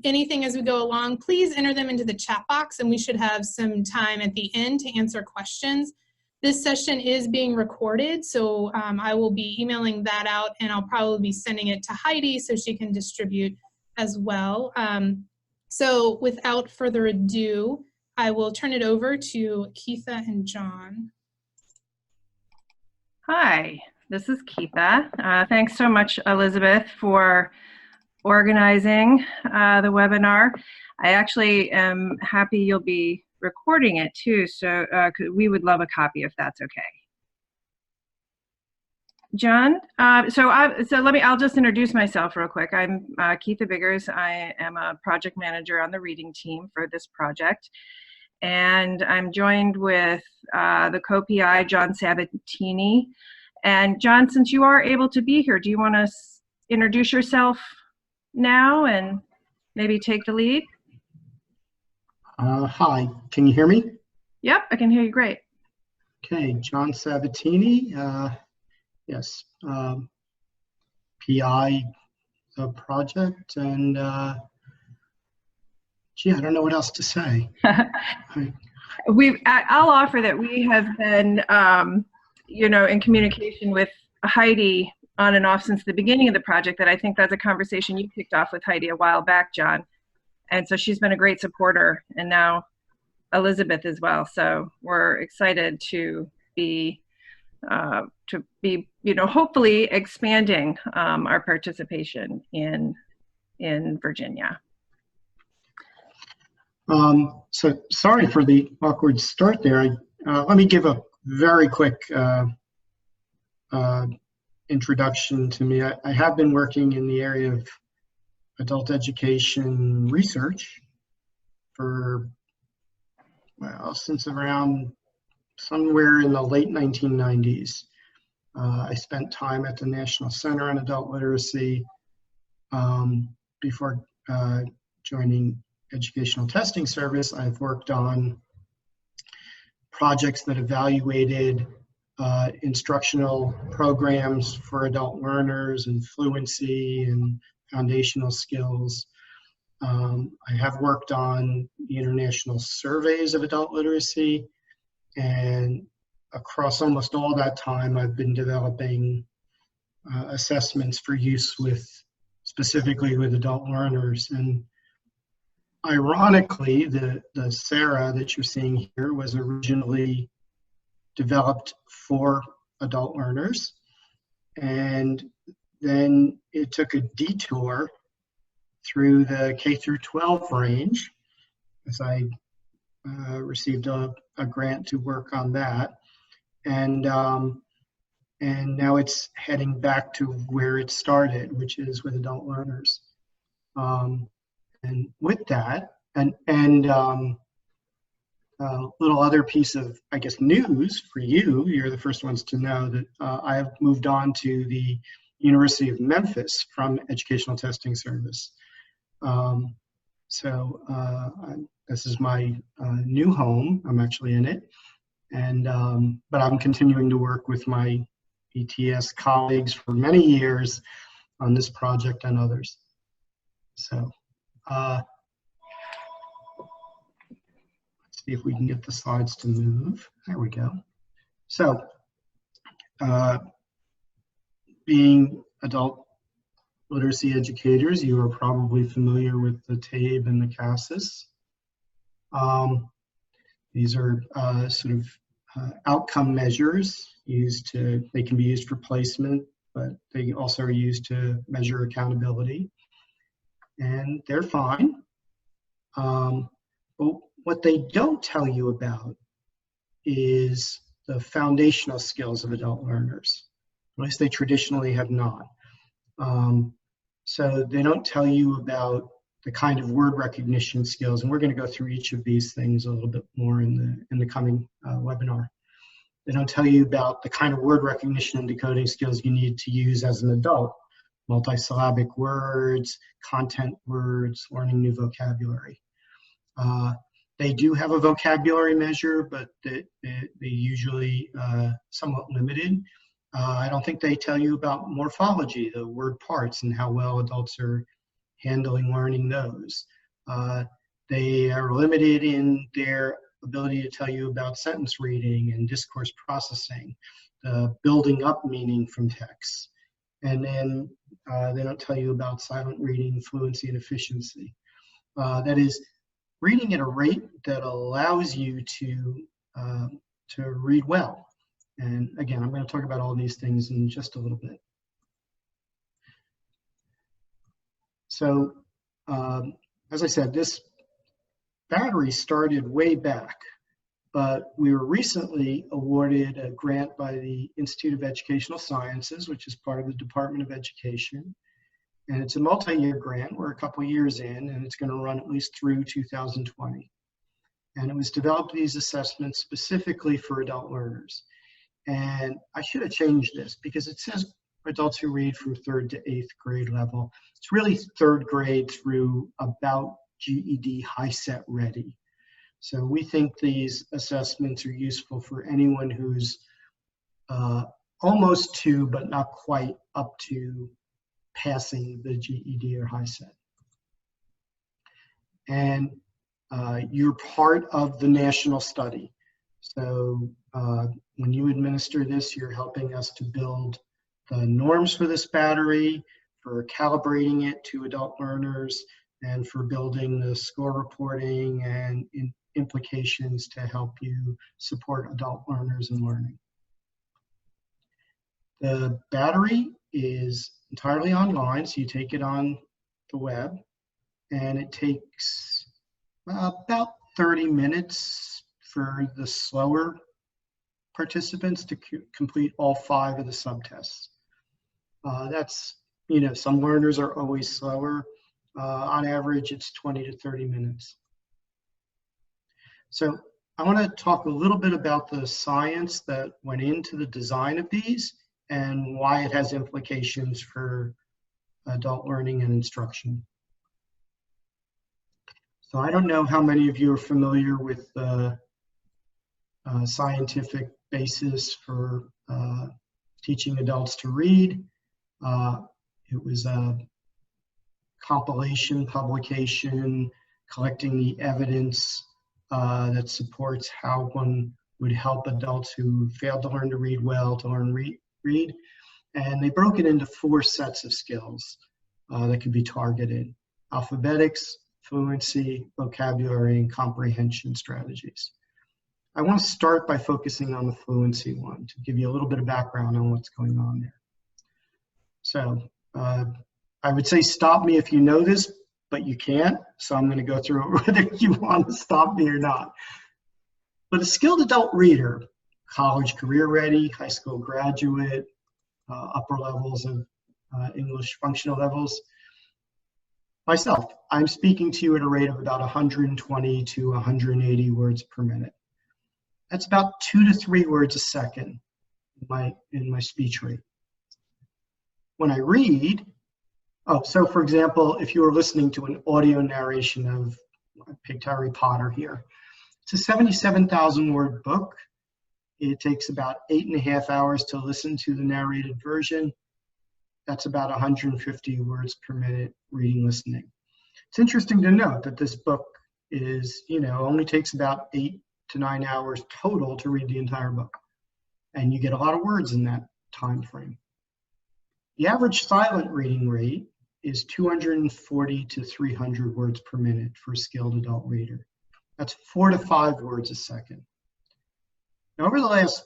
anything as we go along, please enter them into the chat box, and we should have some time at the end to answer questions. This session is being recorded, so I will be emailing that out, and I'll probably be sending it to Heidi so she can distribute as well. So without further ado, I will turn it over to Keitha and John. Hi, this is Keitha. Thanks so much, Elizabeth, for organizing the webinar. I actually am happy you'll be recording it too, so we would love a copy if that's okay. John, I'll just introduce myself real quick. I'm Keitha Biggers. I am a project manager on the reading team for this project, and I'm joined with the co-PI, John Sabatini. And John, since you are able to be here, do you want to introduce yourself now and maybe take the lead? Hi, can you hear me? Yep, I can hear you great. Okay, John Sabatini, yes, PI the project, and gee, I don't know what else to say. I'll offer that we have been, in communication with Heidi on and off since the beginning of the project. That I think that's a conversation you kicked off with Heidi a while back, John. And so she's been a great supporter, and now Elizabeth as well. So we're excited to be, hopefully expanding our participation in Virginia. So sorry for the awkward start there. Let me give a very quick introduction to me. I have been working in the area of adult education research for, well, since around somewhere in the late 1990s. I spent time at the National Center on Adult Literacy before joining Educational Testing Service. I've worked on projects that evaluated instructional programs for adult learners and fluency and foundational skills. I have worked on the international surveys of adult literacy, and across almost all that time I've been developing assessments for use specifically with adult learners. And ironically, the SARA that you're seeing here was originally developed for adult learners, and then it took a detour through the K through 12 range as I received a grant to work on that, and now it's heading back to where it started, which is with adult learners. And with that, and a little other piece of, I guess, news for you, you're the first ones to know that I have moved on to the University of Memphis from Educational Testing Service. This is my new home. I'm actually in it, and but I'm continuing to work with my ETS colleagues for many years on this project and others. So let's see if we can get the slides to move. There we go. So being adult literacy educators, you are probably familiar with the TABE and the CASAS. These are sort of outcome measures they can be used for placement, but they also are used to measure accountability. And they're fine. But what they don't tell you about is the foundational skills of adult learners. At least they traditionally have not. So they don't tell you about the kind of word recognition skills, and we're going to go through each of these things a little bit more in the coming webinar. They don't tell you about the kind of word recognition and decoding skills you need to use as an adult. Multisyllabic words, content words, learning new vocabulary. They do have a vocabulary measure, but they usually somewhat limited. I don't think they tell you about morphology, the word parts, and how well adults are handling learning those. They are limited in their ability to tell you about sentence reading and discourse processing, building up meaning from text. And then they don't tell you about silent reading, fluency, and efficiency. That is, reading at a rate that allows you to read well. And again, I'm going to talk about all these things in just a little bit. So, as I said, this battery started way back, but we were recently awarded a grant by the Institute of Educational Sciences, which is part of the Department of Education. And it's a multi-year grant. We're a couple years in, and it's going to run at least through 2020. And it was developed, these assessments, specifically for adult learners. And I should have changed this because it says adults who read from 3rd to 8th grade level. It's really 3rd grade through about GED high set ready. So we think these assessments are useful for anyone who's almost to, but not quite up to passing the GED or high set. And you're part of the national study. So when you administer this, you're helping us to build the norms for this battery, for calibrating it to adult learners, and for building the score reporting and implications to help you support adult learners in learning. The battery is entirely online, so you take it on the web, and it takes about 30 minutes for the slower participants to complete all 5 of the subtests. That's, you know, some learners are always slower. On average, it's 20 to 30 minutes. So I want to talk a little bit about the science that went into the design of these and why it has implications for adult learning and instruction. So I don't know how many of you are familiar with the scientific basis for teaching adults to read. It was a compilation, publication, collecting the evidence that supports how one would help adults who failed to learn to read well to learn read. And they broke it into 4 sets of skills that could be targeted: alphabetics, fluency, vocabulary, and comprehension strategies. I want to start by focusing on the fluency one to give you a little bit of background on what's going on there. So I would say stop me if you know this, but you can't. So I'm going to go through it whether you want to stop me or not. But a skilled adult reader, college career ready, high school graduate, upper levels of English functional levels. Myself, I'm speaking to you at a rate of about 120 to 180 words per minute. That's about 2 to 3 words a second in my speech rate. When I read, so for example, if you were listening to an audio narration of, I picked Harry Potter here. It's a 77,000 word book. It takes about 8.5 hours to listen to the narrated version. That's about 150 words per minute reading, listening. It's interesting to note that this book is, only takes about 8 to 9 hours total to read the entire book. And you get a lot of words in that time frame. The average silent reading rate is 240 to 300 words per minute for a skilled adult reader. That's 4 to 5 words a second. Now, over the last,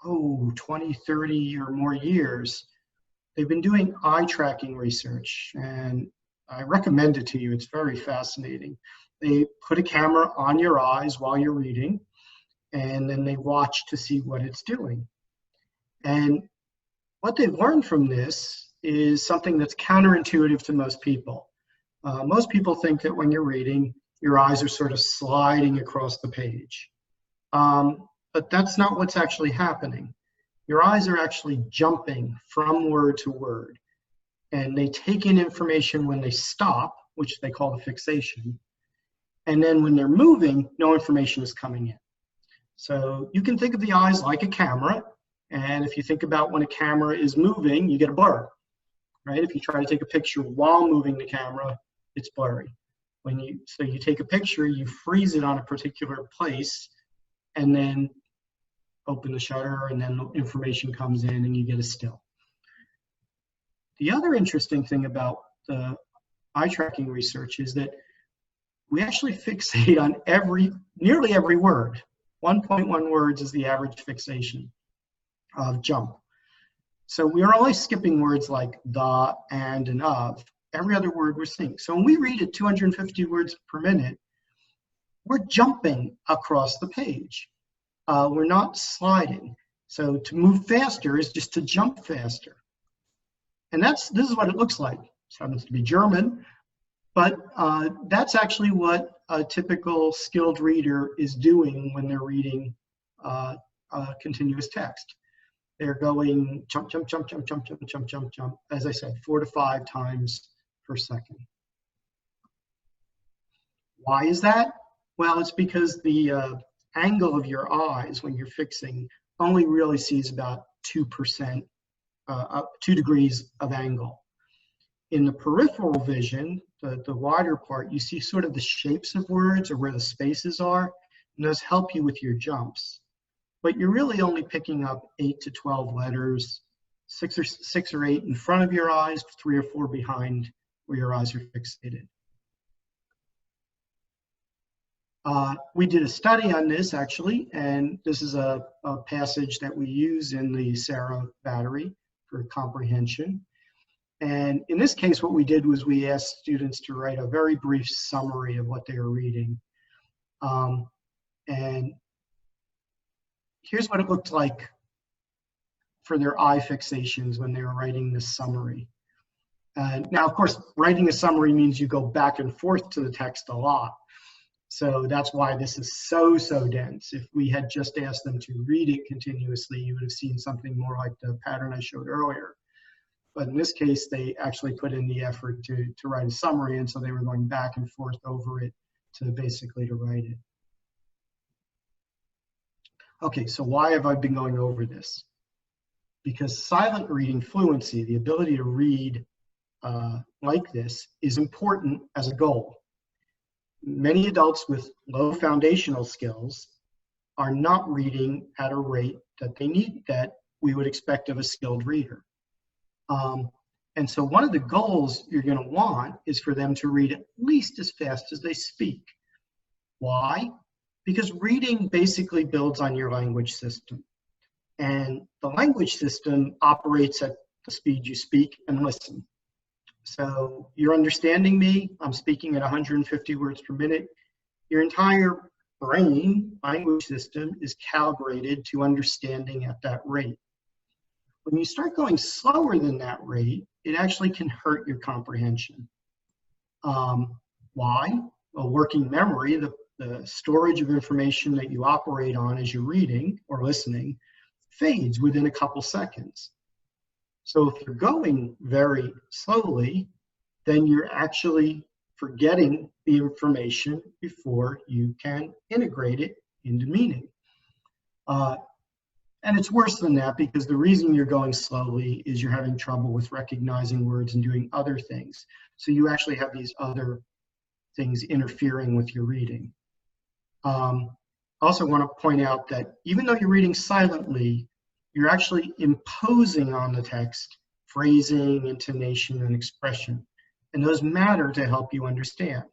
20, 30 or more years, they've been doing eye tracking research, and I recommend it to you. It's very fascinating. They put a camera on your eyes while you're reading, and then they watch to see what it's doing. And what they've learned from this is something that's counterintuitive to most people. Most people think that when you're reading, your eyes are sort of sliding across the page. But that's not what's actually happening. Your eyes are actually jumping from word to word. And they take in information when they stop, which they call the fixation. And then when they're moving, no information is coming in. So you can think of the eyes like a camera. And if you think about when a camera is moving, you get a blur, right? If you try to take a picture while moving the camera, it's blurry. So you take a picture, you freeze it on a particular place, and then open the shutter, and then the information comes in and you get a still. The other interesting thing about the eye tracking research is that we actually fixate on nearly every word. 1.1 words is the average fixation of jump. So we are only skipping words like the, and of. Every other word we're seeing. So when we read at 250 words per minute, we're jumping across the page. We're not sliding. So to move faster is just to jump faster. And this is what it looks like. It happens to be German, but that's actually what a typical skilled reader is doing when they're reading continuous text. They're going jump, jump, jump, jump, jump, jump, jump, jump, jump, as I said, 4 to 5 times per second. Why is that? Well, it's because the angle of your eyes when you're fixing only really sees about 2%, 2 degrees of angle. In the peripheral vision, the wider part, you see sort of the shapes of words or where the spaces are, and those help you with your jumps. But you're really only picking up 8 to 12 letters, 6 or 8 in front of your eyes, 3 or 4 behind where your eyes are fixated. We did a study on this actually, and this is a passage that we use in the SARA battery for comprehension. And in this case, what we did was we asked students to write a very brief summary of what they were reading. And here's what it looked like for their eye fixations when they were writing this summary. Now, of course, writing a summary means you go back and forth to the text a lot. So that's why this is so dense. If we had just asked them to read it continuously, you would have seen something more like the pattern I showed earlier. But in this case, they actually put in the effort to write a summary, and so they were going back and forth over it to write it. Okay, so why have I been going over this? Because silent reading fluency, the ability to read like this, is important as a goal. Many adults with low foundational skills are not reading at a rate that they need, that we would expect of a skilled reader. And so one of the goals you're going to want is for them to read at least as fast as they speak. Why? Because reading basically builds on your language system. And the language system operates at the speed you speak and listen. So you're understanding me, I'm speaking at 150 words per minute. Your entire brain language system is calibrated to understanding at that rate. When you start going slower than that rate, it actually can hurt your comprehension. Why? Well, working memory, the storage of information that you operate on as you're reading or listening, fades within a couple seconds. So if you're going very slowly, then you're actually forgetting the information before you can integrate it into meaning. And it's worse than that, because the reason you're going slowly is you're having trouble with recognizing words and doing other things. So you actually have these other things interfering with your reading. I also want to point out that even though you're reading silently, you're actually imposing on the text phrasing, intonation, and expression. And those matter to help you understand.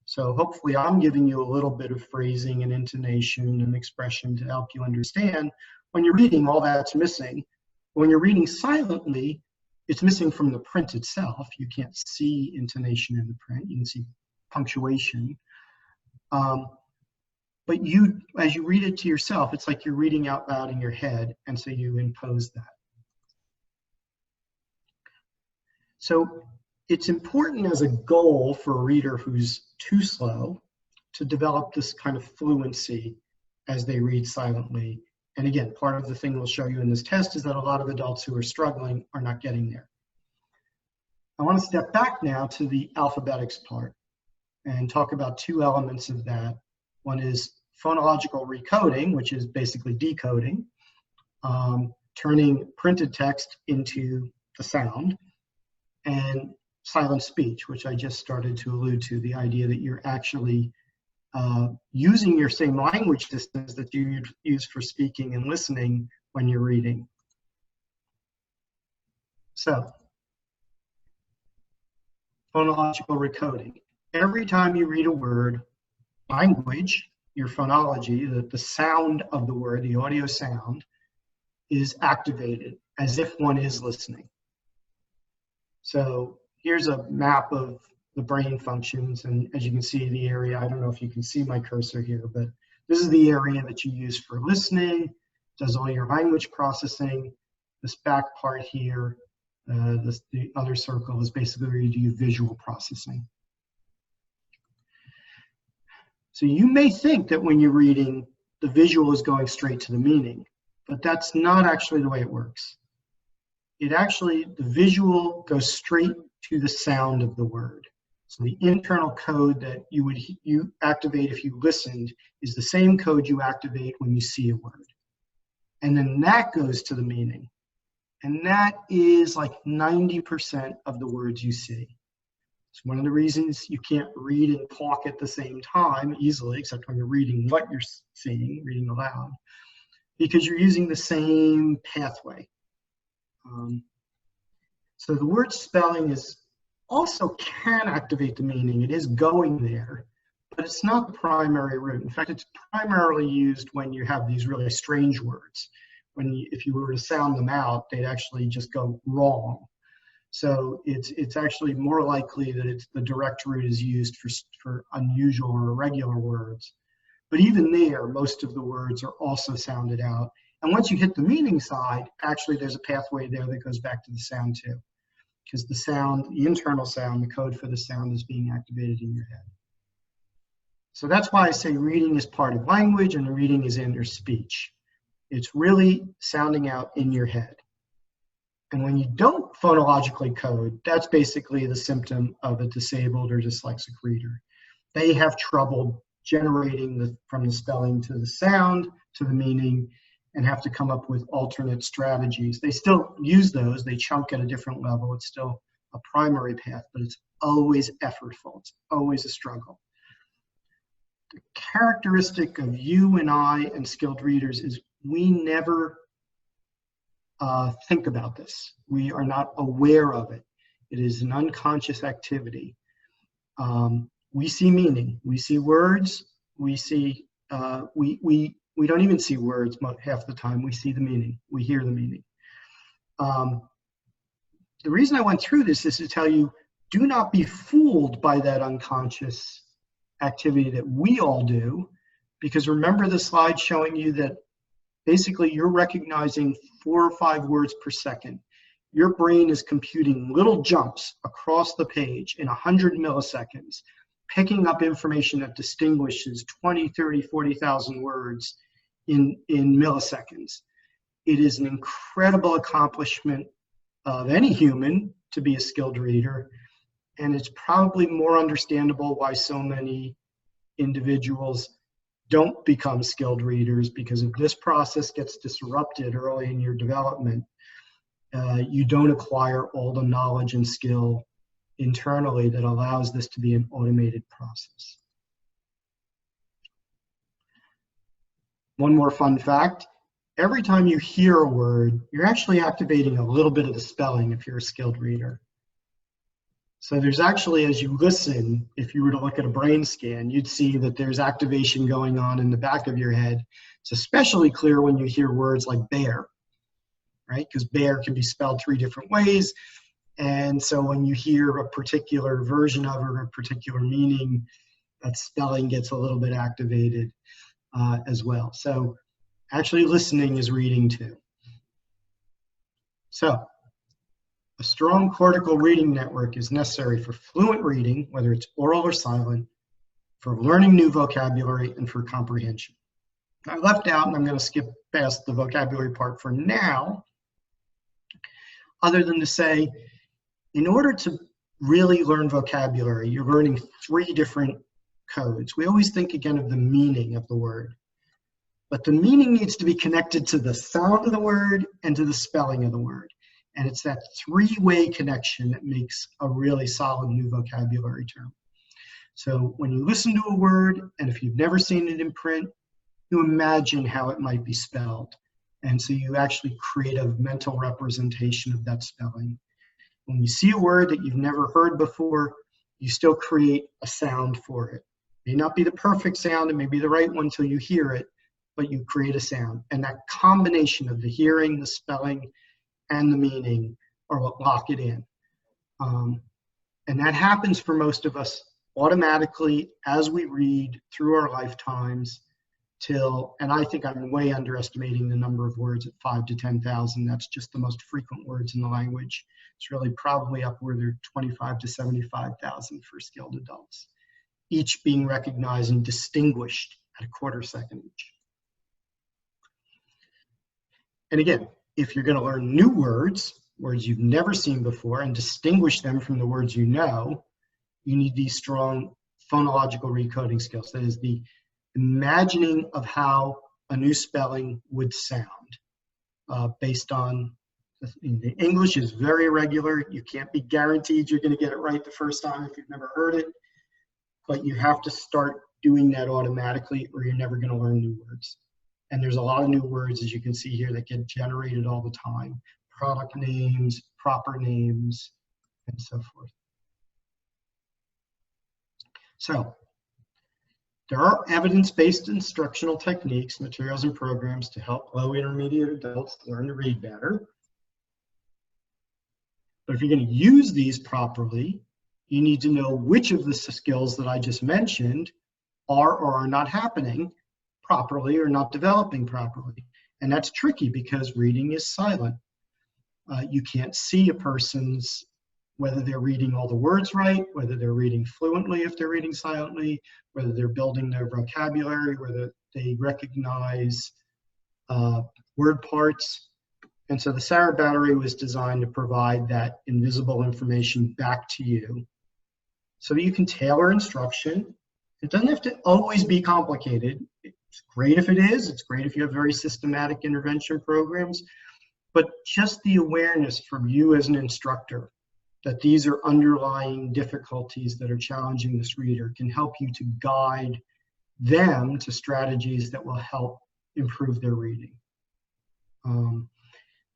So hopefully I'm giving you a little bit of phrasing and intonation and expression to help you understand. When you're reading, all that's missing. When you're reading silently, it's missing from the print itself. You can't see intonation in the print. You can see punctuation. But as you read it to yourself, it's like you're reading out loud in your head, and so you impose that. So it's important as a goal for a reader who's too slow to develop this kind of fluency as they read silently. And again, part of the thing we'll show you in this test is that a lot of adults who are struggling are not getting there. I want to step back now to the alphabetics part and talk about 2 elements of that. One is phonological recoding, which is basically decoding, turning printed text into the sound. And silent speech, which I just started to allude to, the idea that you're actually using your same language systems that you use for speaking and listening when you're reading. So, phonological recoding. Every time you read a word, language, your phonology, the sound of the word, the audio sound, is activated as if one is listening. So here's a map of the brain functions, and as you can see, the area, I don't know if you can see my cursor here, but this is the area that you use for listening, does all your language processing. This back part here, the other circle is basically where you do visual processing. So you may think that when you're reading, the visual is going straight to the meaning, but that's not actually the way it works. The visual goes straight to the sound of the word. So the internal code that you activate if you listened is the same code you activate when you see a word. And then that goes to the meaning. And that is like 90% of the words you see. It's one of the reasons you can't read and talk at the same time easily, except when you're reading what you're seeing, reading aloud, because you're using the same pathway. So the word spelling also can activate the meaning. It is going there, but it's not the primary route. In fact, it's primarily used when you have these really strange words. If you were to sound them out, they'd actually just go wrong. So it's actually more likely that the direct route is used for unusual or irregular words. But even there, most of the words are also sounded out. And once you hit the meaning side, actually there's a pathway there that goes back to the sound too. Because the sound, the internal sound, the code for the sound is being activated in your head. So that's why I say reading is part of language and reading is in your speech. It's really sounding out in your head. And when you don't phonologically code, that's basically the symptom of a disabled or dyslexic reader. They have trouble generating from the spelling to the sound to the meaning and have to come up with alternate strategies. They still use those, they chunk at a different level. It's still a primary path, but it's always effortful. It's always a struggle. The characteristic of you and I and skilled readers is we never think about this. We are not aware of it. It is an unconscious activity. We see meaning. We see words. We see, we don't even see words half the time. We see the meaning. We hear the meaning. The reason I went through this is to tell you, do not be fooled by that unconscious activity that we all do, because remember the slide showing you that basically you're recognizing 4 or 5 words per second. Your brain is computing little jumps across the page in 100 milliseconds, picking up information that distinguishes 20, 30, 40,000 words in milliseconds. It is an incredible accomplishment of any human to be a skilled reader, and it's probably more understandable why so many individuals don't become skilled readers, because if this process gets disrupted early in your development, you don't acquire all the knowledge and skill internally that allows this to be an automated process. One more fun fact, every time you hear a word, you're actually activating a little bit of the spelling if you're a skilled reader. So there's actually, as you listen, if you were to look at a brain scan, you'd see that there's activation going on in the back of your head. It's especially clear when you hear words like bear, right? Because bear can be spelled 3 different ways. And so when you hear a particular version of it or a particular meaning, that spelling gets a little bit activated as well. So actually listening is reading too. So a strong cortical reading network is necessary for fluent reading, whether it's oral or silent, for learning new vocabulary, and for comprehension. I left out, and I'm going to skip past the vocabulary part for now, other than to say, in order to really learn vocabulary, you're learning 3 different codes. We always think again of the meaning of the word, but the meaning needs to be connected to the sound of the word and to the spelling of the word. And it's that three-way connection that makes a really solid new vocabulary term. So when you listen to a word, and if you've never seen it in print, you imagine how it might be spelled. And so you actually create a mental representation of that spelling. When you see a word that you've never heard before, you still create a sound for it. It may not be the perfect sound, it may be the right one until you hear it, but you create a sound. And that combination of the hearing, the spelling, and the meaning are what lock it in. And that happens for most of us automatically as we read through our lifetimes till, and I think I'm way underestimating the number of words at 5,000 to 10,000. That's just the most frequent words in the language. It's really probably upward of 25,000 to 75,000 for skilled adults, each being recognized and distinguished at a quarter second each. And again, if you're going to learn new words, words you've never seen before, and distinguish them from the words you know, you need these strong phonological recoding skills. That is the imagining of how a new spelling would sound based on, the English is very irregular. You can't be guaranteed you're going to get it right the first time if you've never heard it, but you have to start doing that automatically or you're never going to learn new words. And there's a lot of new words, as you can see here, that get generated all the time. Product names, proper names, and so forth. So, there are evidence-based instructional techniques, materials, and programs to help low intermediate adults learn to read better. But if you're going to use these properly, you need to know which of the skills that I just mentioned are or are not happening properly or not developing properly. And that's tricky because reading is silent. You can't see a person's, whether they're reading all the words right, whether they're reading fluently if they're reading silently, whether they're building their vocabulary, whether they recognize word parts. And so the SARA battery was designed to provide that invisible information back to you so that you can tailor instruction. It doesn't have to always be complicated. It's great if it is. It's great if you have very systematic intervention programs. But just the awareness from you as an instructor that these are underlying difficulties that are challenging this reader can help you to guide them to strategies that will help improve their reading.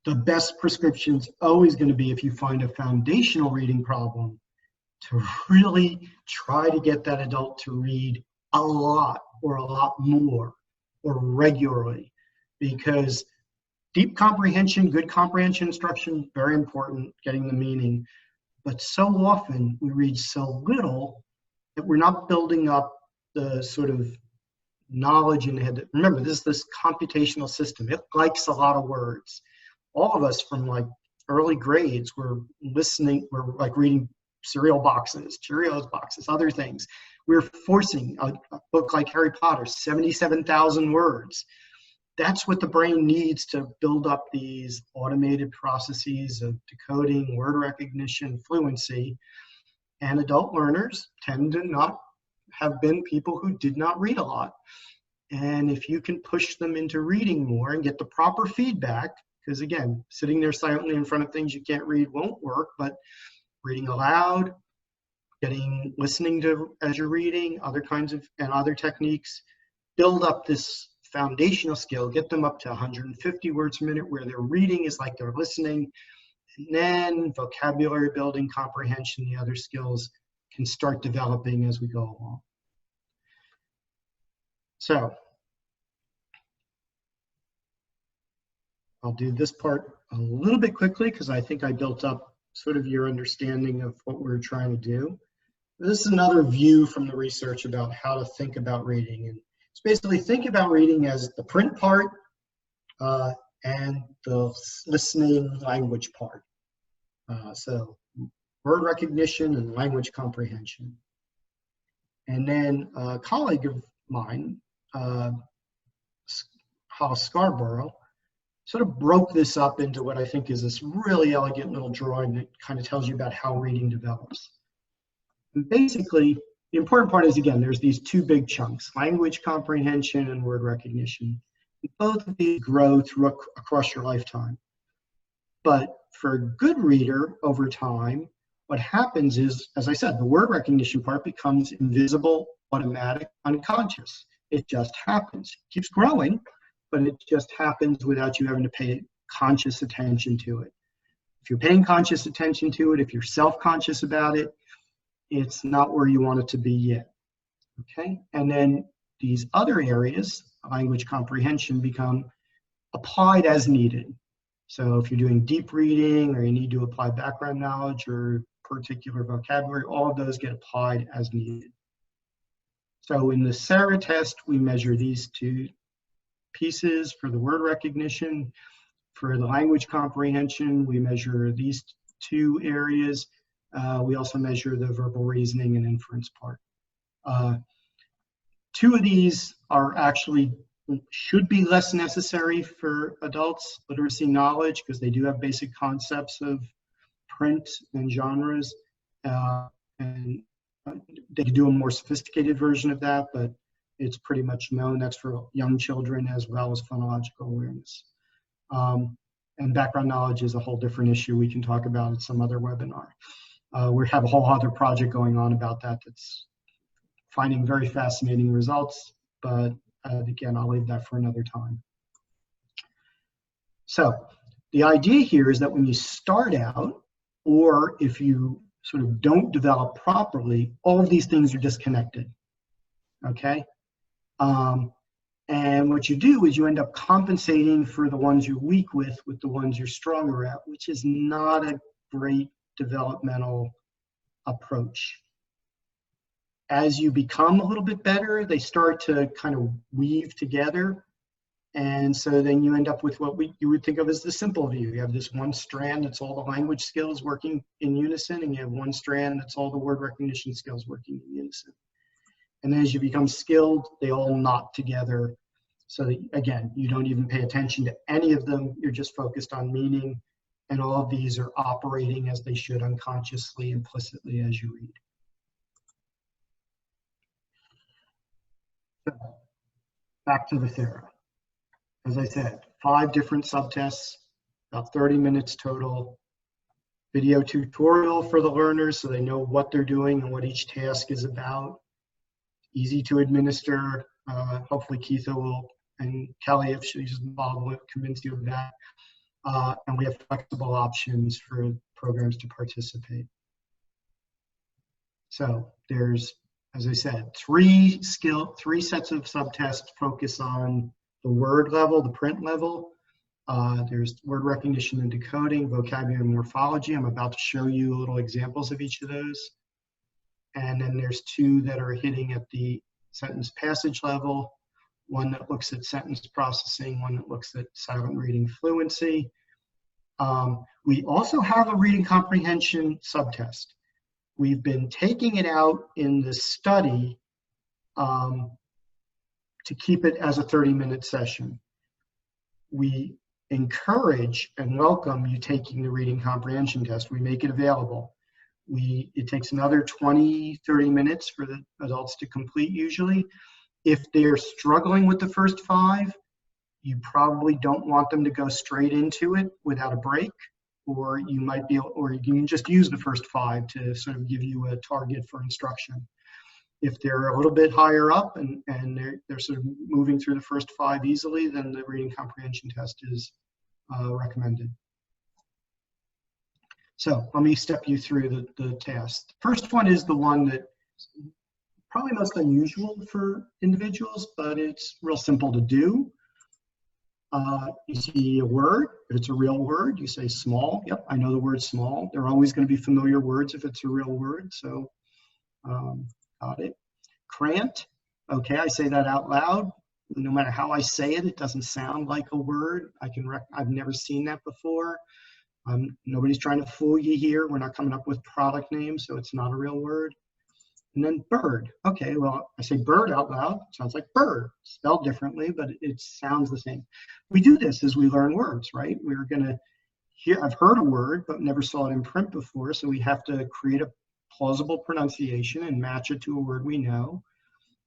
The best prescription is always going to be, if you find a foundational reading problem, to really try to get that adult to read a lot or a lot more or regularly, because deep comprehension, good comprehension instruction, very important, getting the meaning. But so often we read so little that we're not building up the sort of knowledge in the head. Remember, this is this computational system. It likes a lot of words. All of us from like early grades were listening, we're like reading cereal boxes, Cheerios boxes, other things. We're forcing a book like Harry Potter, 77,000 words. That's what the brain needs to build up these automated processes of decoding, word recognition, fluency. And adult learners tend to not have been people who did not read a lot. And if you can push them into reading more and get the proper feedback, because again, sitting there silently in front of things you can't read won't work, but reading aloud, listening to as you're reading, other kinds of, and other techniques, build up this foundational skill, get them up to 150 words a minute where their reading is like they're listening, and then vocabulary building, comprehension, the other skills can start developing as we go along. So I'll do this part a little bit quickly because I think I built up sort of your understanding of what we're trying to do. This is another view from the research about how to think about reading. And it's basically think about reading as the print part and the listening language part. So word recognition and language comprehension. And then a colleague of mine, Hollis Scarborough, sort of broke this up into what I think is this really elegant little drawing that kind of tells you about how reading develops. And basically, the important part is, again, there's these two big chunks, language comprehension and word recognition. Both of these grow across your lifetime. But for a good reader over time, what happens is, as I said, the word recognition part becomes invisible, automatic, unconscious. It just happens. It keeps growing, but it just happens without you having to pay conscious attention to it. If you're paying conscious attention to it, if you're self-conscious about it, it's not where you want it to be yet. Okay? And then these other areas, language comprehension, become applied as needed. So if you're doing deep reading or you need to apply background knowledge or particular vocabulary, all of those get applied as needed. So in the SARA test, we measure these two pieces for the word recognition. For the language comprehension, we measure these two areas. We also measure the verbal reasoning and inference part. Two of these are actually should be less necessary for adults, literacy knowledge, because they do have basic concepts of print and genres. And they could do a more sophisticated version of that, but it's pretty much known. That's for young children as well as phonological awareness. And background knowledge is a whole different issue we can talk about in some other webinar. We have a whole other project going on about that that's finding very fascinating results, but again, I'll leave that for another time. So the idea here is that when you start out, or if you sort of don't develop properly, all of these things are disconnected, okay? And what you do is you end up compensating for the ones you're weak with the ones you're stronger at, which is not a great developmental approach. As you become a little bit better, they start to kind of weave together. And so then you end up with what you would think of as the simple view. You have this one strand that's all the language skills working in unison, and you have one strand that's all the word recognition skills working in unison. And then as you become skilled, they all knot together so that, again, you don't even pay attention to any of them. You're just focused on meaning, and all of these are operating as they should unconsciously, implicitly as you read. So, back to the SARA. As I said, 5 different subtests, about 30 minutes total. Video tutorial for the learners so they know what they're doing and what each task is about. Easy to administer. Hopefully Keitha will, and Kelly, if she's involved, will convince you of that. And we have flexible options for programs to participate. So there's, as I said, 3 sets of subtests focus on the word level, the print level. There's word recognition and decoding, vocabulary and morphology. I'm about to show you little examples of each of those. And then there's 2 that are hitting at the sentence passage level, one that looks at sentence processing, one that looks at silent reading fluency. We also have a reading comprehension subtest. We've been taking it out in the study to keep it as a 30-minute session. We encourage and welcome you taking the reading comprehension test. We make it available. It takes another 20, 30 minutes for the adults to complete usually. If they're struggling with the first 5, you probably don't want them to go straight into it without a break, or you might be, or you can just use the first 5 to sort of give you a target for instruction. If they're a little bit higher up and they're sort of moving through the first 5 easily, then the reading comprehension test is recommended. So let me step you through the task. The first one is the one that's probably most unusual for individuals, but it's real simple to do. You see a word, if it's a real word, you say small. Yep, I know the word small. They're always going to be familiar words if it's a real word, so got it. Crant, okay, I say that out loud. No matter how I say it, it doesn't sound like a word. I've never seen that before. Nobody's trying to fool you here. We're not coming up with product names, so it's not a real word. And then bird. Okay, well, I say bird out loud. Sounds like bird, spelled differently, but it sounds the same. We do this as we learn words, right? We're gonna hear, I've heard a word, but never saw it in print before, so we have to create a plausible pronunciation and match it to a word we know.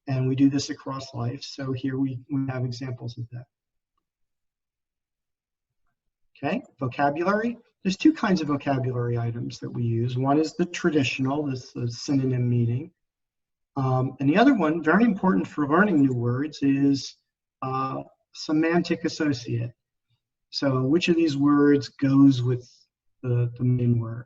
And we do this across life. So here we have examples of that. Okay, vocabulary. There's two kinds of vocabulary items that we use. One is the traditional, this is synonym meaning. And the other one, very important for learning new words, is semantic associate. So which of these words goes with the main word?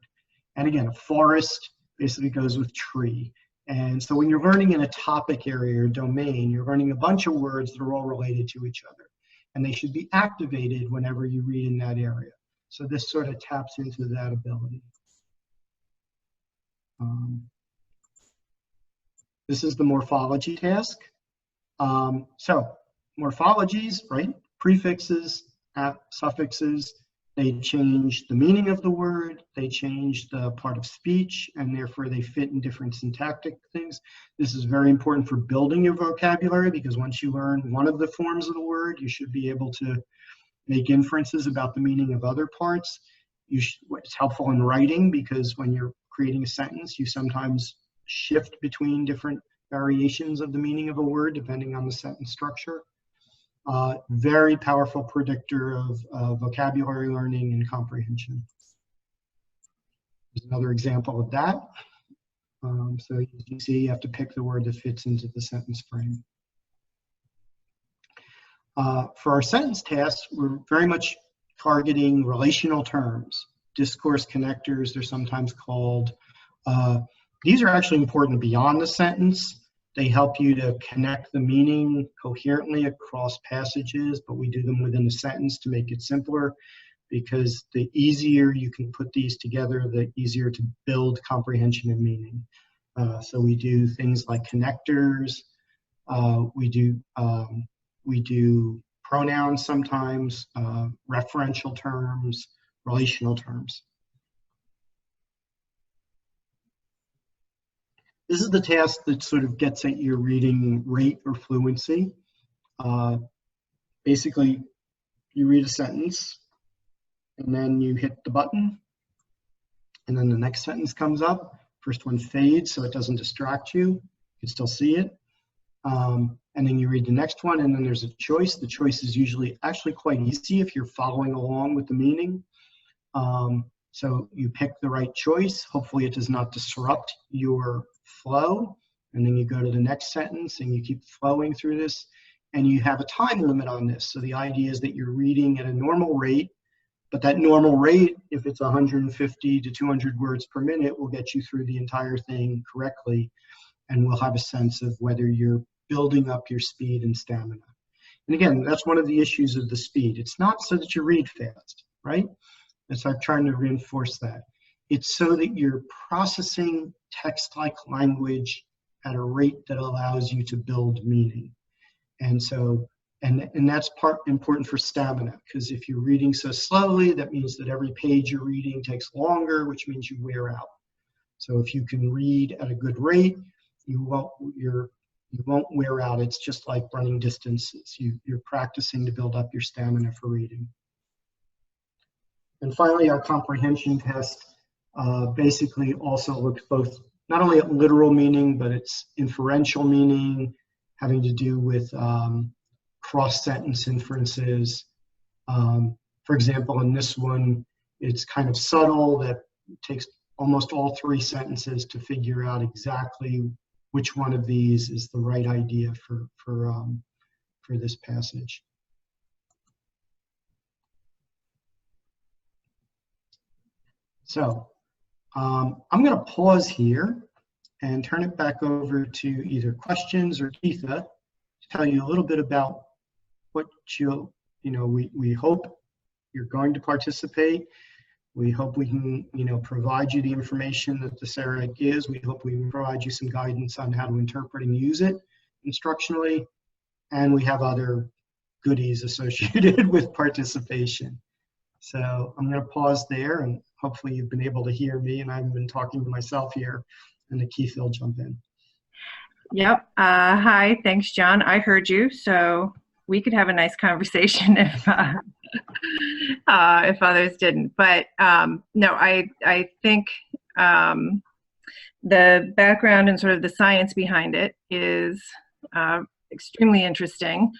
And again, a forest basically goes with tree. And so when you're learning in a topic area or domain, you're learning a bunch of words that are all related to each other. And they should be activated whenever you read in that area. So this sort of taps into that ability. This is the morphology task. So morphologies, right? Prefixes, suffixes, they change the meaning of the word, they change the part of speech, and therefore they fit in different syntactic things. This is very important for building your vocabulary, because once you learn one of the forms of the word, you should be able to make inferences about the meaning of other parts. It's helpful in writing, because when you're creating a sentence, you sometimes shift between different variations of the meaning of a word depending on the sentence structure. Very powerful predictor of vocabulary learning and comprehension. There's another example of that. So as you see, you have to pick the word that fits into the sentence frame. For our sentence tasks, we're very much targeting relational terms. Discourse connectors, they're sometimes called. These are actually important beyond the sentence. They help you to connect the meaning coherently across passages, but we do them within a sentence to make it simpler, because the easier you can put these together, the easier to build comprehension and meaning. So we do things like connectors. We do pronouns sometimes, referential terms, relational terms. This is the task that sort of gets at your reading rate or fluency. Basically, you read a sentence, and then you hit the button, and then the next sentence comes up. First one fades so it doesn't distract you. You can still see it. And then you read the next one, and then there's a choice. The choice is usually actually quite easy if you're following along with the meaning. So you pick the right choice. Hopefully it does not disrupt your flow. And then you go to the next sentence and you keep flowing through this. And you have a time limit on this. So the idea is that you're reading at a normal rate, but that normal rate, if it's 150 to 200 words per minute, will get you through the entire thing correctly. And we'll have a sense of whether you're building up your speed and stamina. And again, that's one of the issues of the speed. It's not so that you read fast, right? And so I'm trying to reinforce that. It's so that you're processing text-like language at a rate that allows you to build meaning. And so, and that's important for stamina, because if you're reading so slowly, that means that every page you're reading takes longer, which means you wear out. So if you can read at a good rate, you won't wear out. It's just like running distances. You're practicing to build up your stamina for reading. And finally, our comprehension test basically also looks both not only at literal meaning, but it's inferential meaning, having to do with cross-sentence inferences. For example, in this one, it's kind of subtle that it takes almost all three sentences to figure out exactly which one of these is the right idea for this passage. So I'm going to pause here and turn it back over to either questions or Keitha to tell you a little bit about what we hope you're going to participate. We hope we can, provide you the information that the SARA gives. We hope we can provide you some guidance on how to interpret and use it instructionally. And we have other goodies associated with participation. So I'm going to pause there, and hopefully you've been able to hear me, and I've been talking to myself here, and Keith will jump in. Yep. Hi. Thanks, John. I heard you, so we could have a nice conversation if others didn't. But no, I think the background and sort of the science behind it is extremely interesting.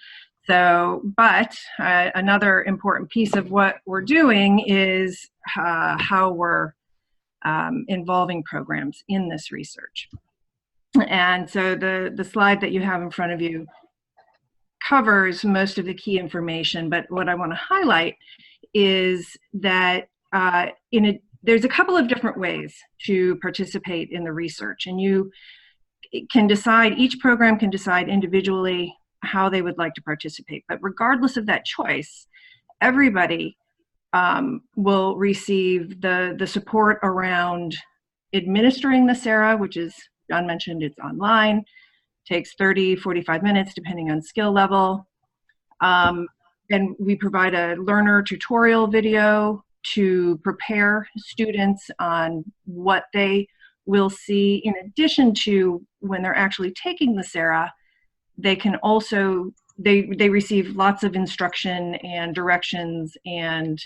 So, but another important piece of what we're doing is how we're involving programs in this research. And so the slide that you have in front of you covers most of the key information, but what I want to highlight is that there's a couple of different ways to participate in the research, and you can decide, each program can decide individually how they would like to participate. But regardless of that choice, everybody will receive the support around administering the SARA, which is, John mentioned, it's online, takes 30, 45 minutes depending on skill level. And we provide a learner tutorial video to prepare students on what they will see. In addition to when they're actually taking the SARA, they can also, they receive lots of instruction and directions and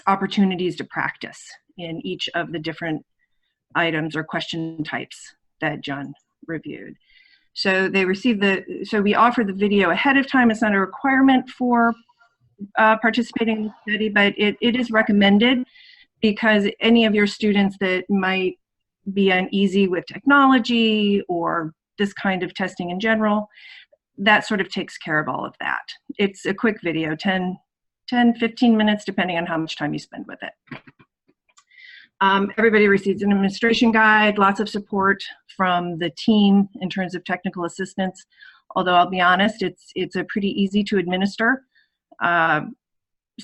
opportunities to practice in each of the different items or question types that John reviewed. So they receive so we offer the video ahead of time. It's not a requirement for participating in the study, but it is recommended because any of your students that might be uneasy with technology or this kind of testing in general, that sort of takes care of all of that. It's a quick video, 10, 15 minutes, depending on how much time you spend with it. Everybody receives an administration guide, lots of support from the team in terms of technical assistance. Although I'll be honest, it's a pretty easy to administer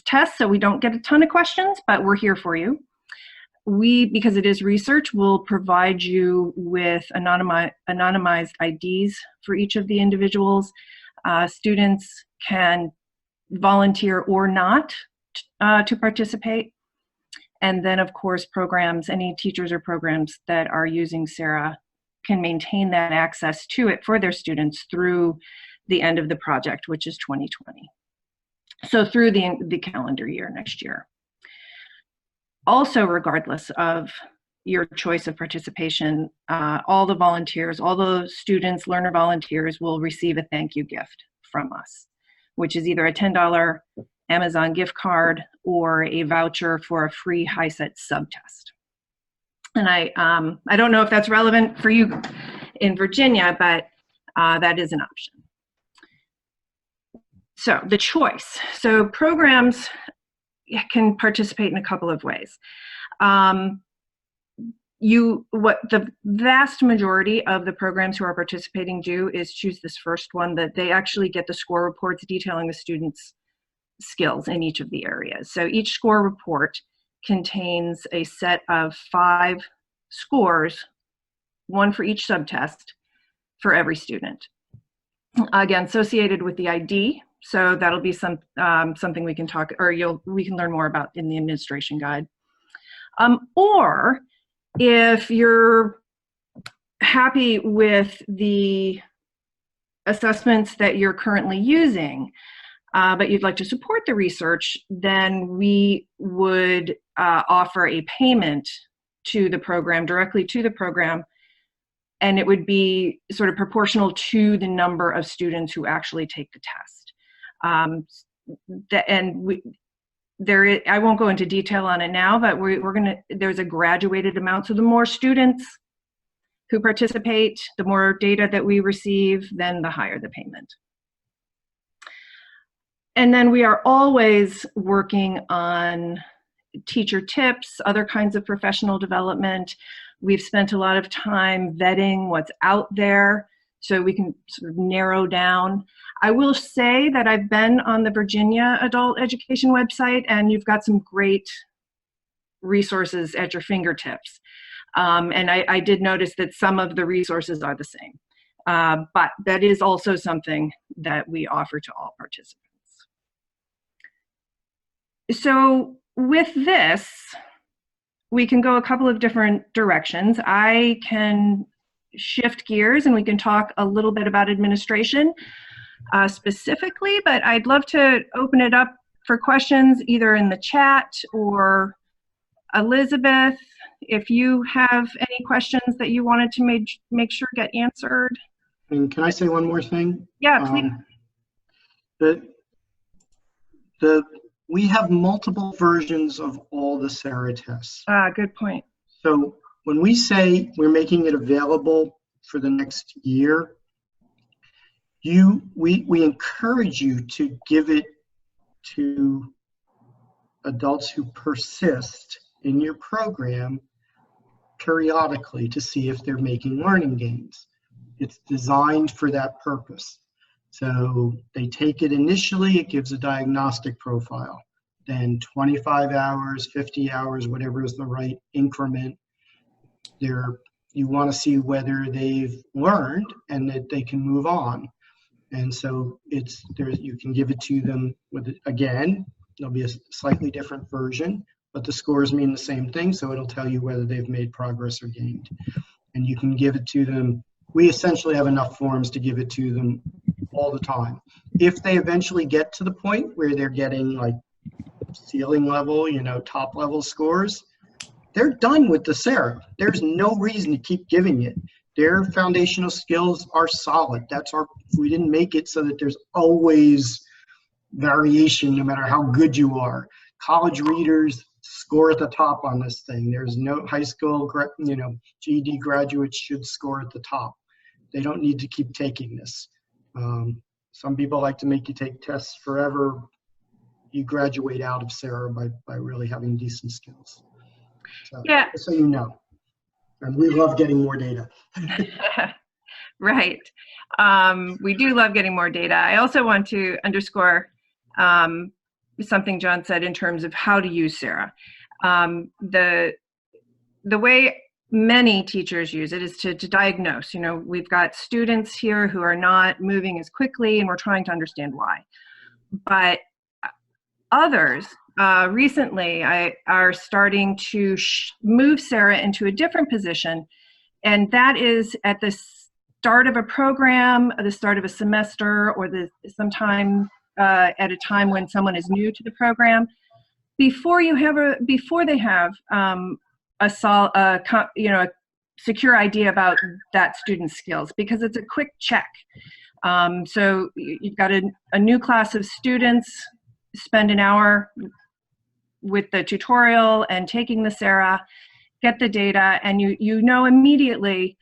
test, so we don't get a ton of questions, but we're here for you. Because it is research, will provide you with anonymized IDs for each of the individuals. Students can volunteer or not to participate. And then, of course, programs, any teachers or programs that are using SARA can maintain that access to it for their students through the end of the project, which is 2020. So through the calendar year next year. Also, regardless of your choice of participation, all the volunteers, all the students, learner volunteers will receive a thank you gift from us, which is either a $10 Amazon gift card or a voucher for a free HiSET subtest. And I don't know if that's relevant for you in Virginia, but that is an option. So the choice. So programs can participate in a couple of ways. What the vast majority of the programs who are participating do is choose this first one, that they actually get the score reports detailing the students' skills in each of the areas. So each score report contains a set of 5 scores, one for each subtest for every student. Again, associated with the ID. So that'll be something we can talk, or we can learn more about in the administration guide. Or if you're happy with the assessments that you're currently using, but you'd like to support the research, then we would offer a payment to the program, directly to the program, and it would be sort of proportional to the number of students who actually take the test. I won't go into detail on it now, but there's a graduated amount. So the more students who participate, the more data that we receive, then the higher the payment. And then we are always working on teacher tips, other kinds of professional development. We've spent a lot of time vetting what's out there so we can sort of narrow down. I will say that I've been on the Virginia Adult Education website, and you've got some great resources at your fingertips. And I did notice that some of the resources are the same. But that is also something that we offer to all participants. So with this, we can go a couple of different directions. I can shift gears and we can talk a little bit about administration specifically, but I'd love to open it up for questions either in the chat or Elizabeth, if you have any questions that you wanted to make sure get answered. And can I say one more thing? Yeah, please. We have multiple versions of all the SARA tests. Good point. So when we say we're making it available for the next year, we encourage you to give it to adults who persist in your program periodically to see if they're making learning gains. It's designed for that purpose. So they take it initially, it gives a diagnostic profile. Then 25 hours, 50 hours, whatever is the right increment, you want to see whether they've learned and that they can move on. And so you can give it to them with, again, there'll be a slightly different version, but the scores mean the same thing, so it'll tell you whether they've made progress or gained. And you can give it to them. We essentially have enough forms to give it to them all the time. If they eventually get to the point where they're getting like ceiling level, top level scores, they're done with the SARA. There's no reason to keep giving it. Their foundational skills are solid. We didn't make it so that there's always variation no matter how good you are. College readers score at the top on this thing. There's no high school, GED graduates should score at the top. They don't need to keep taking this. Some people like to make you take tests forever. You graduate out of SARA by really having decent skills. So, yeah. Just so you know. And we love getting more data. Right. We do love getting more data. I also want to underscore something John said in terms of how to use SARA. The way many teachers use it is to diagnose. We've got students here who are not moving as quickly, and we're trying to understand why. But others recently are starting to move SARA into a different position, and that is at the start of a program, at the start of a semester, or sometime at a time when someone is new to the program, before they have a secure idea about that student's skills, because it's a quick check. So you've got a new class of students, spend an hour with the tutorial and taking the SARA, get the data, and you know immediately,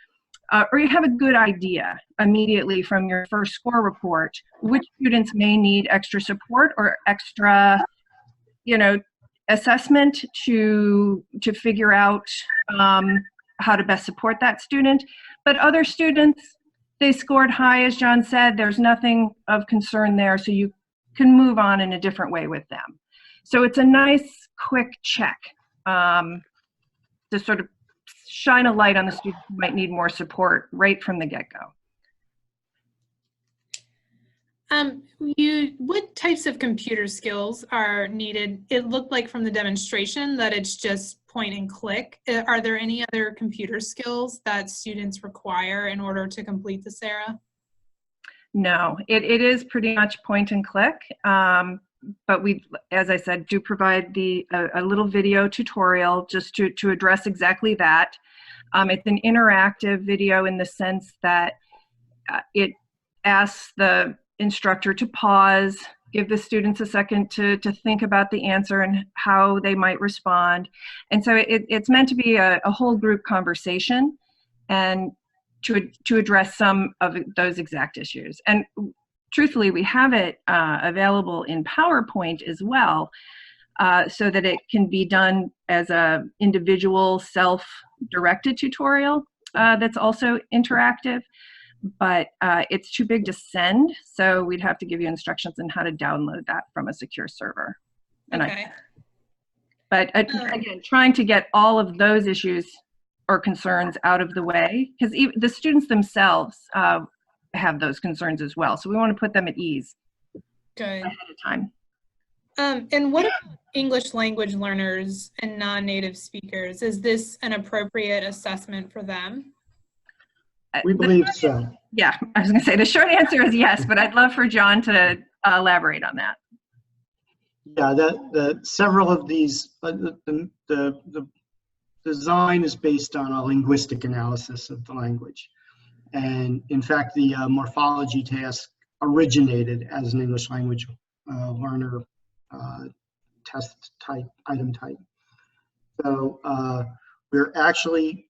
or you have a good idea immediately from your first score report, which students may need extra support or extra, assessment to figure out how to best support that student. But other students, they scored high, as John said. There's nothing of concern there, so you can move on in a different way with them. So it's a nice, quick check to sort of shine a light on the students who might need more support right from the get-go. What types of computer skills are needed? It looked like from the demonstration that it's just point and click. Are there any other computer skills that students require in order to complete the SARA? No, it is pretty much point and click, but we, as I said, do provide a little video tutorial just to address exactly that. It's an interactive video in the sense that it asks the instructor to pause, give the students a second to think about the answer and how they might respond. And so it's meant to be a whole group conversation and to address some of those exact issues. And truthfully, we have it available in PowerPoint as well, so that it can be done as a individual self-directed tutorial that's also interactive. But it's too big to send, so we'd have to give you instructions on how to download that from a secure server. And okay. But again, trying to get all of those issues or concerns out of the way, because the students themselves have those concerns as well. So we want to put them at ease ahead of time. And what about English language learners and non-native speakers? Is this an appropriate assessment for them? We believe so. Yeah, I was going to say the short answer is yes, but I'd love for John to elaborate on that. Yeah, several of these, the design is based on a linguistic analysis of the language. And in fact, the morphology tasks originated as an English language learner test type, item type. So we're actually,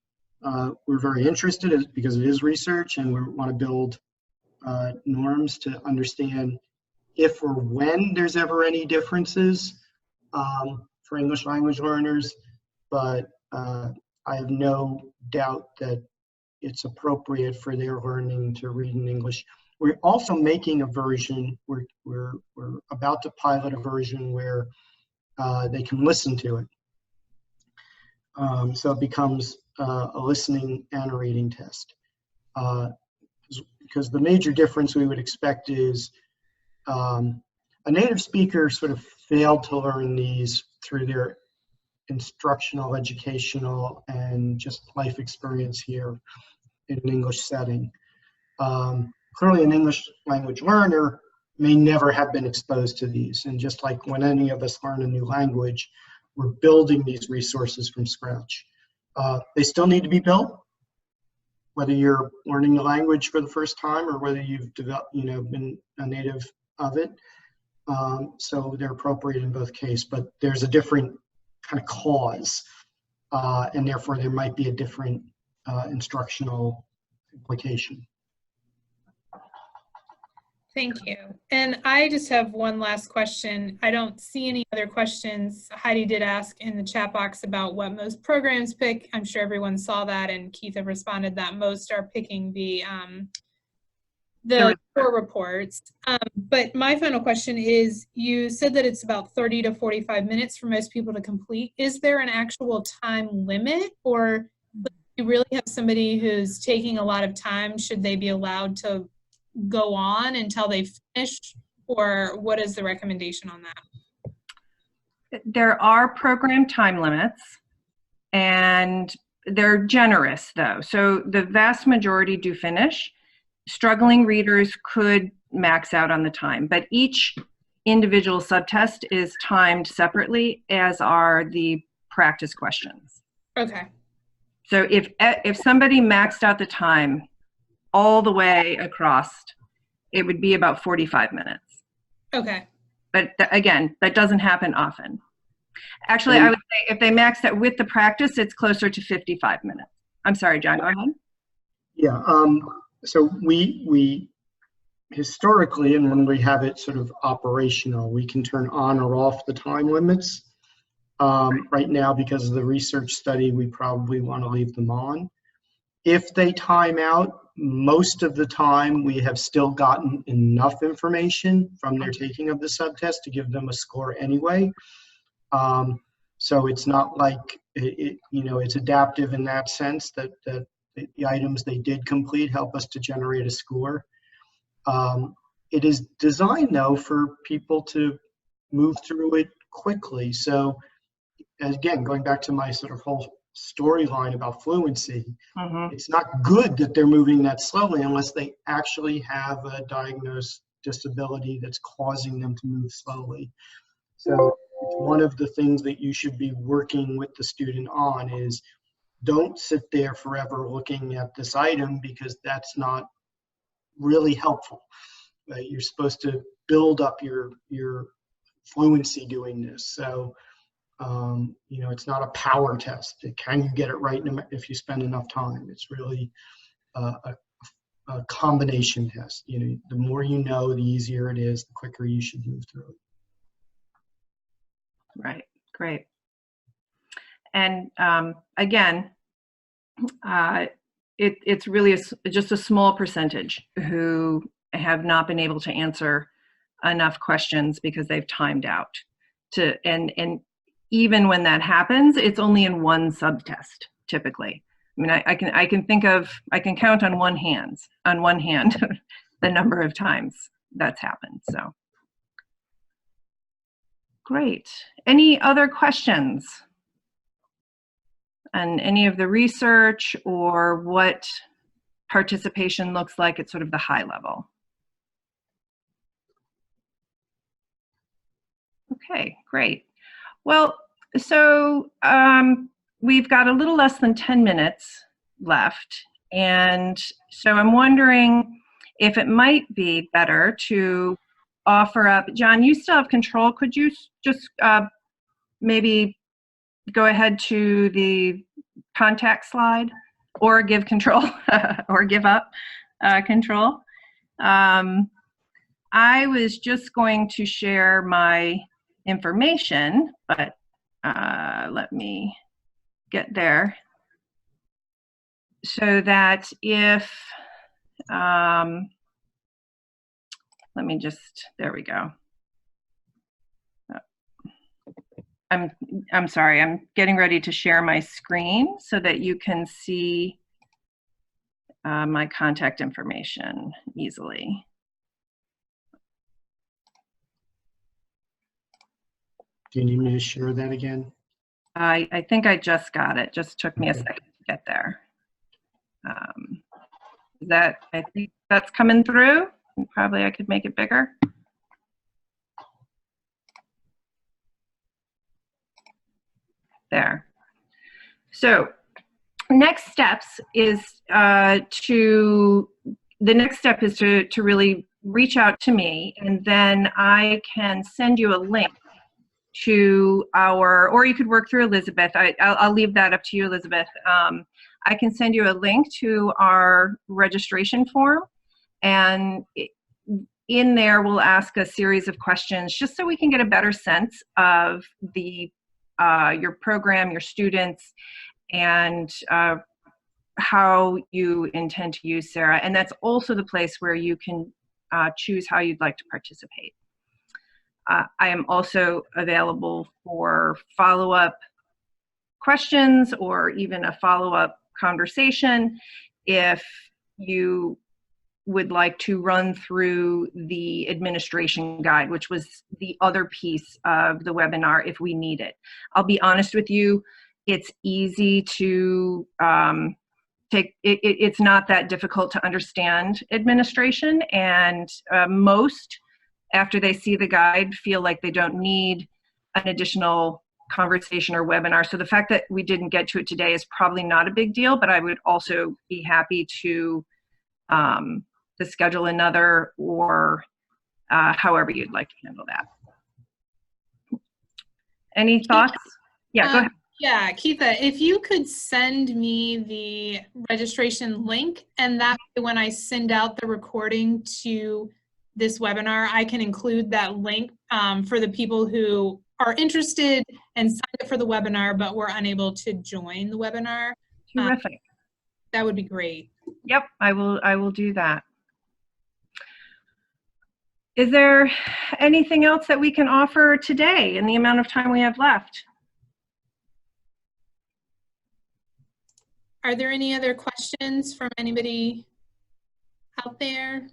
we're very interested because it is research, and we want to build norms to understand if or when there's ever any differences for English language learners, but I have no doubt that it's appropriate for their learning to read in English. We're also making a version, we're about to pilot a version where they can listen to it. So it becomes a listening and a reading test. Because the major difference we would expect is a native speaker sort of failed to learn these through their instructional, educational, and just life experience here in an English setting. Clearly, an English language learner may never have been exposed to these. And just like when any of us learn a new language, we're building these resources from scratch. They still need to be built, whether you're learning the language for the first time or whether you've developed, been a native of it. So they're appropriate in both cases, but there's a different kind of cause, and therefore there might be a different instructional implication. Thank you. And I just have one last question. I don't see any other questions. Heidi did ask in the chat box about what most programs pick. I'm sure everyone saw that, and Keith have responded that most are picking the core reports. But my final question is, you said that it's about 30 to 45 minutes for most people to complete. Is there an actual time limit, or if you really have somebody who's taking a lot of time, should they be allowed to go on until they finish, or what is the recommendation on that? There are program time limits, and they're generous though. So the vast majority do finish. Struggling readers could max out on the time, but each individual subtest is timed separately, as are the practice questions. Okay. So if somebody maxed out the time all the way across, it would be about 45 minutes. Okay. But again, that doesn't happen often. Actually, I would say if they maxed out with the practice, it's closer to 55 minutes. I'm sorry, John, go ahead. Yeah, so we historically, and when we have it sort of operational, we can turn on or off the time limits. Right now, because of the research study, we probably want to leave them on. If they time out, most of the time we have still gotten enough information from their taking of the subtest to give them a score anyway. So it's not like it's adaptive in that sense, that the items they did complete help us to generate a score. It is designed though for people to move through it quickly. So again, going back to my sort of whole storyline about fluency, it's not good that they're moving that slowly unless they actually have a diagnosed disability that's causing them to move slowly. So it's one of the things that you should be working with the student on is don't sit there forever looking at this item, because that's not really helpful. You're supposed to build up your fluency doing this. So it's not a power test. Can you get it right if you spend enough time? It's really a combination test. The more you know, the easier it is, the quicker you should move through it. Right, great. And again, it's really just a small percentage who have not been able to answer enough questions because they've timed out. And even when that happens, it's only in one subtest typically. I mean, I can count on one hand the number of times that's happened. So great. Any other questions on any of the research or what participation looks like at sort of the high level? Okay, great. Well, so we've got a little less than 10 minutes left. And so I'm wondering if it might be better to offer up, John, you still have control. Could you just maybe go ahead to the contact slide, or give control or give up control? I was just going to share my information, but let me get there so that if, let me just, there we go. I'm sorry, I'm getting ready to share my screen so that you can see my contact information easily. Do you need me to share that again? I think I just got it. Just took me a second to get there. I think that's coming through. Probably I could make it bigger. There. So next steps is to really reach out to me, and then I can send you a link to our, or you could work through Elizabeth. I'll leave that up to you, Elizabeth. I can send you a link to our registration form, and in there we'll ask a series of questions just so we can get a better sense of the your program, your students, and how you intend to use SARA. And that's also the place where you can choose how you'd like to participate. I am also available for follow-up questions or even a follow-up conversation if you would like to run through the administration guide, which was the other piece of the webinar if we need it. I'll be honest with you, it's easy to it's not that difficult to understand administration, and most, after they see the guide, feel like they don't need an additional conversation or webinar. So the fact that we didn't get to it today is probably not a big deal, but I would also be happy to schedule another, or however you'd like to handle that. Any thoughts? Yeah, go ahead. Yeah, Keitha, if you could send me the registration link, and that way when I send out the recording to this webinar, I can include that link for the people who are interested and signed up for the webinar but were unable to join the webinar. Terrific. That would be great. Yep, I will do that. Is there anything else that we can offer today in the amount of time we have left? Are there any other questions from anybody out there?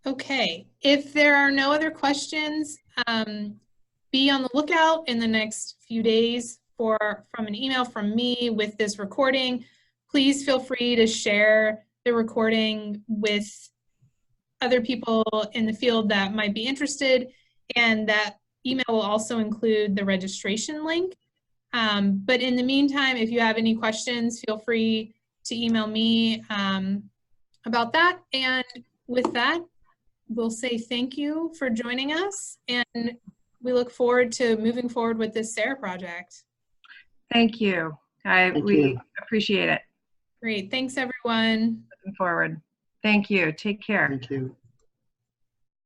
Okay, if there are no other questions, be on the lookout in the next few days from an email from me with this recording. Please feel free to share the recording with other people in the field that might be interested, and that email will also include the registration link. But in the meantime, if you have any questions, feel free to email me about that. And with that, we'll say thank you for joining us, and we look forward to moving forward with this SARA project. Thank you. We appreciate it. Great. Thanks, everyone. Looking forward. Thank you. Take care. Thank you.